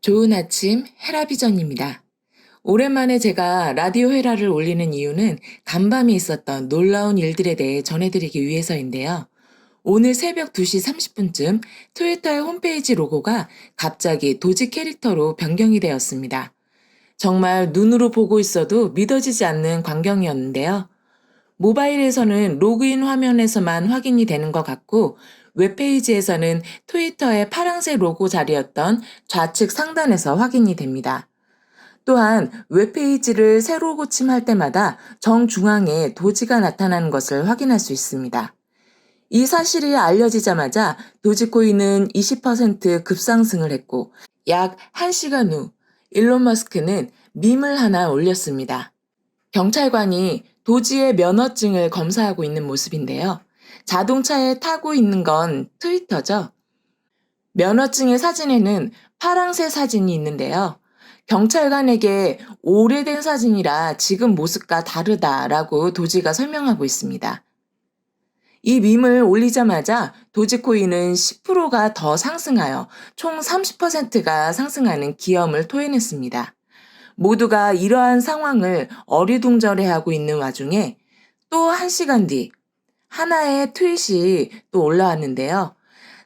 좋은 아침 헤라비전입니다. 오랜만에 제가 라디오 헤라를 올리는 이유는 간밤에 있었던 놀라운 일들에 대해 전해드리기 위해서인데요. 오늘 새벽 2시 30분쯤 트위터의 홈페이지 로고가 갑자기 도지 캐릭터로 변경이 되었습니다. 정말 눈으로 보고 있어도 믿어지지 않는 광경이었는데요. 모바일에서는 로그인 화면에서만 확인이 되는 것 같고, 웹페이지에서는 트위터의 파란색 로고 자리였던 좌측 상단에서 확인이 됩니다. 또한 웹페이지를 새로 고침할 때마다 정중앙에 도지가 나타나는 것을 확인할 수 있습니다. 이 사실이 알려지자마자 도지코인은 20% 급상승을 했고, 약 1시간 후 일론 머스크는 밈을 하나 올렸습니다. 경찰관이 도지의 면허증을 검사하고 있는 모습인데요. 자동차에 타고 있는 건 트위터죠. 면허증의 사진에는 파랑새 사진이 있는데요. 경찰관에게 오래된 사진이라 지금 모습과 다르다라고 도지가 설명하고 있습니다. 이 밈을 올리자마자 도지코인은 10%가 더 상승하여 총 30%가 상승하는 기염을 토해냈습니다. 모두가 이러한 상황을 어리둥절해하고 있는 와중에 또 1시간 뒤 하나의 트윗이 또 올라왔는데요.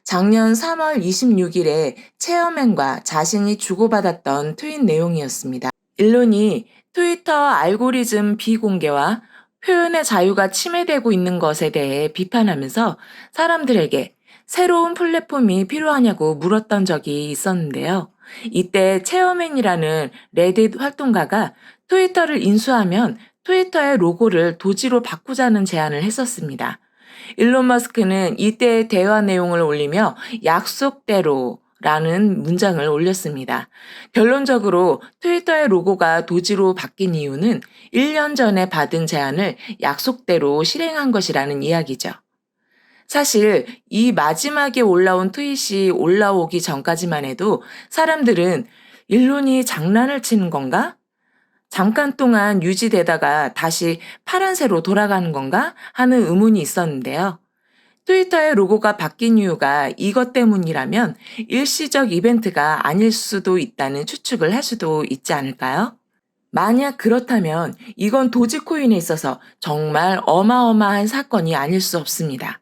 작년 3월 26일에 체어맨과 자신이 주고받았던 트윗 내용이었습니다. 일론이 트위터 알고리즘 비공개와 표현의 자유가 침해되고 있는 것에 대해 비판하면서 사람들에게 새로운 플랫폼이 필요하냐고 물었던 적이 있었는데요. 이때 체어맨이라는 레딧 활동가가 트위터를 인수하면 트위터의 로고를 도지로 바꾸자는 제안을 했었습니다. 일론 머스크는 이때 대화 내용을 올리며 약속대로 라는 문장을 올렸습니다. 결론적으로 트위터의 로고가 도지로 바뀐 이유는 1년 전에 받은 제안을 약속대로 실행한 것이라는 이야기죠. 사실 이 마지막에 올라온 트윗이 올라오기 전까지만 해도 사람들은 일론이 장난을 치는 건가? 잠깐 동안 유지되다가 다시 파란새로 돌아가는 건가? 하는 의문이 있었는데요. 트위터의 로고가 바뀐 이유가 이것 때문이라면 일시적 이벤트가 아닐 수도 있다는 추측을 할 수도 있지 않을까요? 만약 그렇다면 이건 도지코인에 있어서 정말 어마어마한 사건이 아닐 수 없습니다.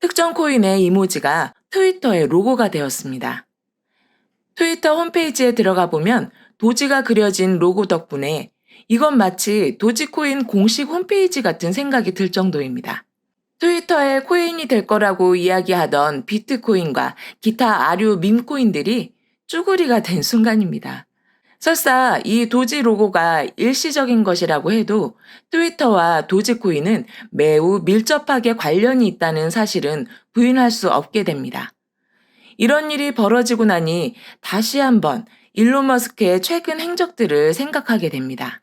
특정 코인의 이모지가 트위터의 로고가 되었습니다. 트위터 홈페이지에 들어가 보면 도지가 그려진 로고 덕분에 이건 마치 도지코인 공식 홈페이지 같은 생각이 들 정도입니다. 트위터의 코인이 될 거라고 이야기하던 비트코인과 기타 아류 밈코인들이 쭈구리가 된 순간입니다. 설사 이 도지 로고가 일시적인 것이라고 해도 트위터와 도지코인은 매우 밀접하게 관련이 있다는 사실은 부인할 수 없게 됩니다. 이런 일이 벌어지고 나니 다시 한번 일론 머스크의 최근 행적들을 생각하게 됩니다.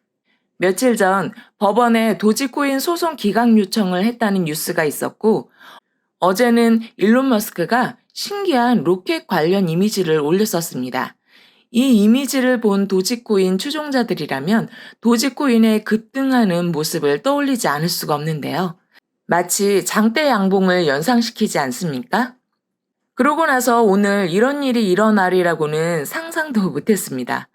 며칠 전 법원에 도지코인 소송 기각 요청을 했다는 뉴스가 있었고, 어제는 일론 머스크가 신기한 로켓 관련 이미지를 올렸었습니다. 이 이미지를 본 도지코인 추종자들이라면 도지코인의 급등하는 모습을 떠올리지 않을 수가 없는데요. 마치 장대 양봉을 연상시키지 않습니까? 그러고 나서 오늘 이런 일이 일어나리라고는 상상도 못했습니다.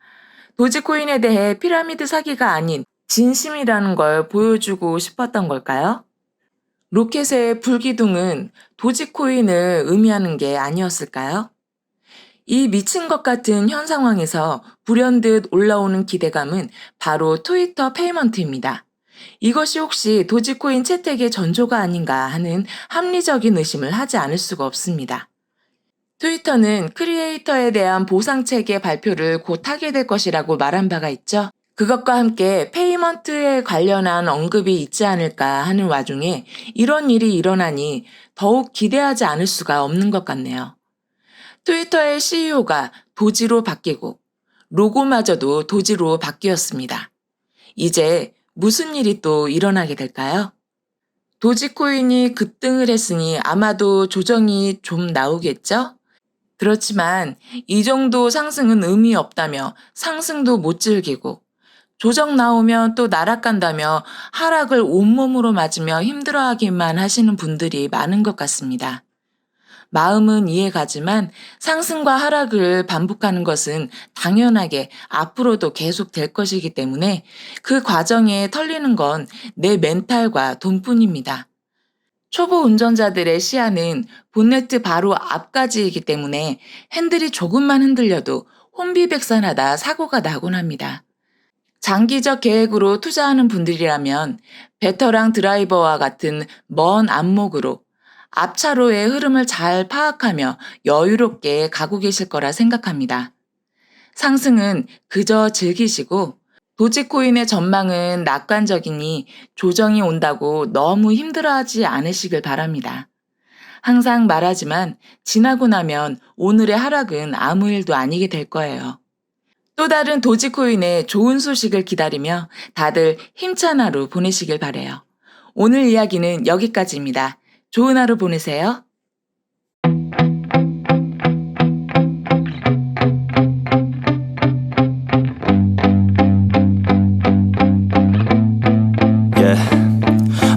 도지코인에 대해 피라미드 사기가 아닌 진심이라는 걸 보여주고 싶었던 걸까요? 로켓의 불기둥은 도지코인을 의미하는 게 아니었을까요? 이 미친 것 같은 현 상황에서 불현듯 올라오는 기대감은 바로 트위터 페이먼트입니다. 이것이 혹시 도지코인 채택의 전조가 아닌가 하는 합리적인 의심을 하지 않을 수가 없습니다. 트위터는 크리에이터에 대한 보상 체계 발표를 곧 하게 될 것이라고 말한 바가 있죠. 그것과 함께 페이먼트에 관련한 언급이 있지 않을까 하는 와중에 이런 일이 일어나니 더욱 기대하지 않을 수가 없는 것 같네요. 트위터의 CEO가 도지로 바뀌고 로고마저도 도지로 바뀌었습니다. 이제 무슨 일이 또 일어나게 될까요? 도지코인이 급등을 했으니 아마도 조정이 좀 나오겠죠? 그렇지만 이 정도 상승은 의미 없다며 상승도 못 즐기고 조정 나오면 또 날아간다며 하락을 온몸으로 맞으며 힘들어하기만 하시는 분들이 많은 것 같습니다. 마음은 이해가지만 상승과 하락을 반복하는 것은 당연하게 앞으로도 계속 될 것이기 때문에 그 과정에 털리는 건 내 멘탈과 돈뿐입니다. 초보 운전자들의 시야는 본네트 바로 앞까지이기 때문에 핸들이 조금만 흔들려도 혼비백산하다 사고가 나곤 합니다. 장기적 계획으로 투자하는 분들이라면 베터랑 드라이버와 같은 먼 안목으로 앞차로의 흐름을 잘 파악하며 여유롭게 가고 계실 거라 생각합니다. 상승은 그저 즐기시고 도지코인의 전망은 낙관적이니 조정이 온다고 너무 힘들어하지 않으시길 바랍니다. 항상 말하지만 지나고 나면 오늘의 하락은 아무 일도 아니게 될 거예요. 또 다른 도지코인의 좋은 소식을 기다리며 다들 힘찬 하루 보내시길 바라요. 오늘 이야기는 여기까지입니다. 좋은 하루 보내세요.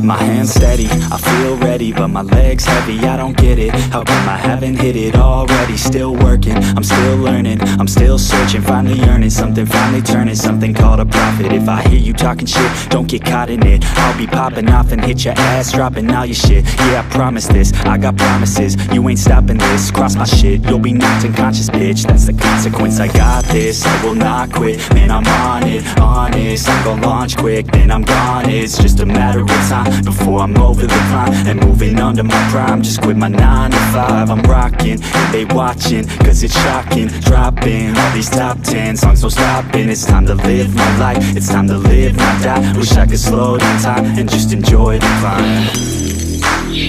My hands steady, I feel ready, but my legs heavy, I don't get it. How come I haven't hit it already? Still working, I'm still learning, I'm still searching, finally earning something, finally turning something called a profit. If I hear you talking shit, don't get caught in it. I'll be popping off and hit your ass, dropping all your shit. Yeah, I promise this, I got promises, you ain't stopping this. Cross my shit, you'll be knocked unconscious, bitch. That's the consequence, I got this, I will not quit. Man, I'm on it, honest, I'm gon' launch quick, then I'm gone. It's just a matter of time before I'm over the climb and moving under my prime. Just quit my 9 to 5, I'm rocking, and they watching, cause it's shocking. Dropping all these top 10 songs, no stopping. It's time to live my life, it's time to live, not die. Wish I could slow down time and just enjoy the climb.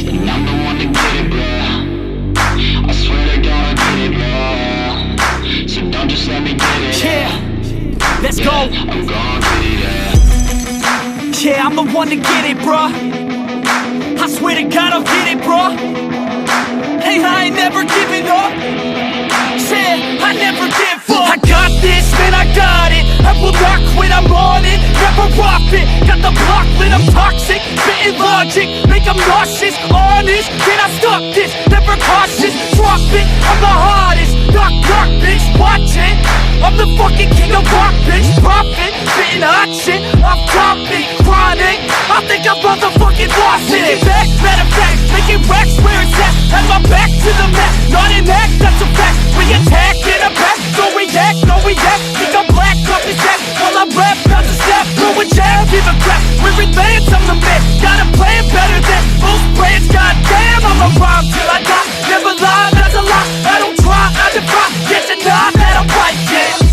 And I'm the one to get it, bro. I swear to God I'll get it, bro. So don't just let me get it. Yeah, let's go. I'm gon' get it, yeah. Yeah, I'm the one to get it, bruh. I swear to God I'll get it, bruh. Hey, I ain't never giving up. Said I never give up. I got this, man, I got it. I will not quit, I'm on it. Never off it. Got the block lit, I'm toxic. Spitting logic, make them nauseous. Honest, can I stop this? Never cautious, drop it. I'm the hottest. Knock, knock, bitch, watch it. I'm the fucking king of rock, bitch. Profit, spitting hot shit. I'm topic, chronic. I think I'm motherfucking lost it. Taking back, matter of fact, making racks where it's at. Have my back to the mat, not an act, that's a fact. We attack in a back, don't react, no react. Think I'm black, off his back. While I rap, bounce a step, throw a jab, give a crap. We're advanced, I'm the man. Got a plan better than most brands. Goddamn, I'ma rhyme till I die. Never lie, that's a lie. I don't try, I defy. Get denied that I'm right, yeah.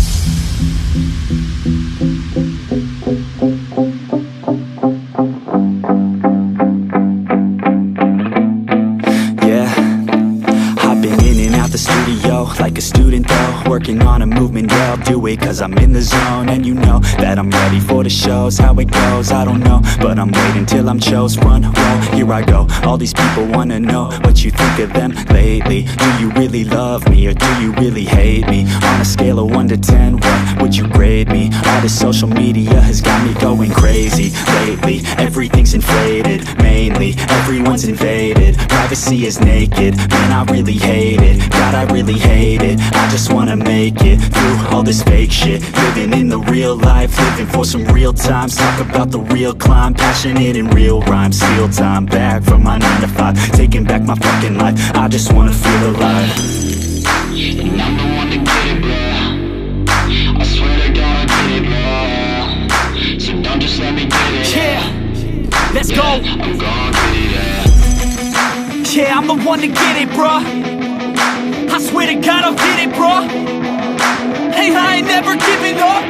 Like a student though, working on a movement, yeah, I'll do it cause I'm in the zone. And you know that I'm ready for the shows. How it goes, I don't know, but I'm waiting till I'm chose. Front row, here I go. All these people wanna know what you think of them lately. Do you really love me or do you really hate me? On a scale of 1 to 10, what would you grade me? All this social media has got me going crazy lately. Everything's inflated, mainly everyone's invaded. Privacy is naked, man, I really hate it. God, I really hate it. I just wanna make it through all this fake shit. Living in the real life, living for some real times. Talk about the real climb, passionate in real rhymes. Steal time back from my 9 to 5, taking back my fucking life. I just wanna feel alive. And I'm the one to get it, bro. I swear to God I'll get it, bro. So don't just let me get it. Yeah, let's go. I'm gon' get it, yeah. Yeah, I'm the one to get it, bruh. I swear to God I'll get it, bruh. Hey, I ain't never giving up.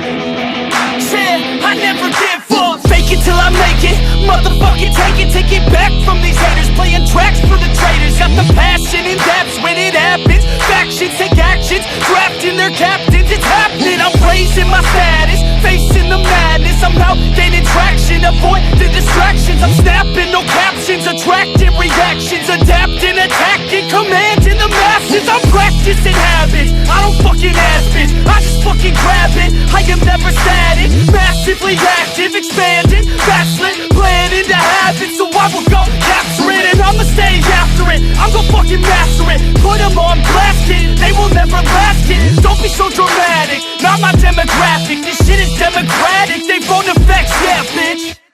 Said I never give up. Fake it till I make it. Motherfucking take it back from these haters. Playing tracks for the traitors. Got the passion in depths when it happens. Factions take actions, drafting their captains. It's happening. I'm raising my status, facing the madness. I'm out gaining traction, avoid the distractions. I'm snapping, no captions, attracting reactions, adapting, attacking, commanding the masses. I'm practicing habits, I don't fucking ask bitch, I just fucking grab it. I am never static, massively active, expanding, backslid, playing into habits. So I will go capture it, and I'm a stay after it. I'm gon' fucking master it. Put them on blast, kid. They will never last, kid. Don't be so dramatic. Not my demographic. This shit is democratic. They phone effects, yeah, bitch.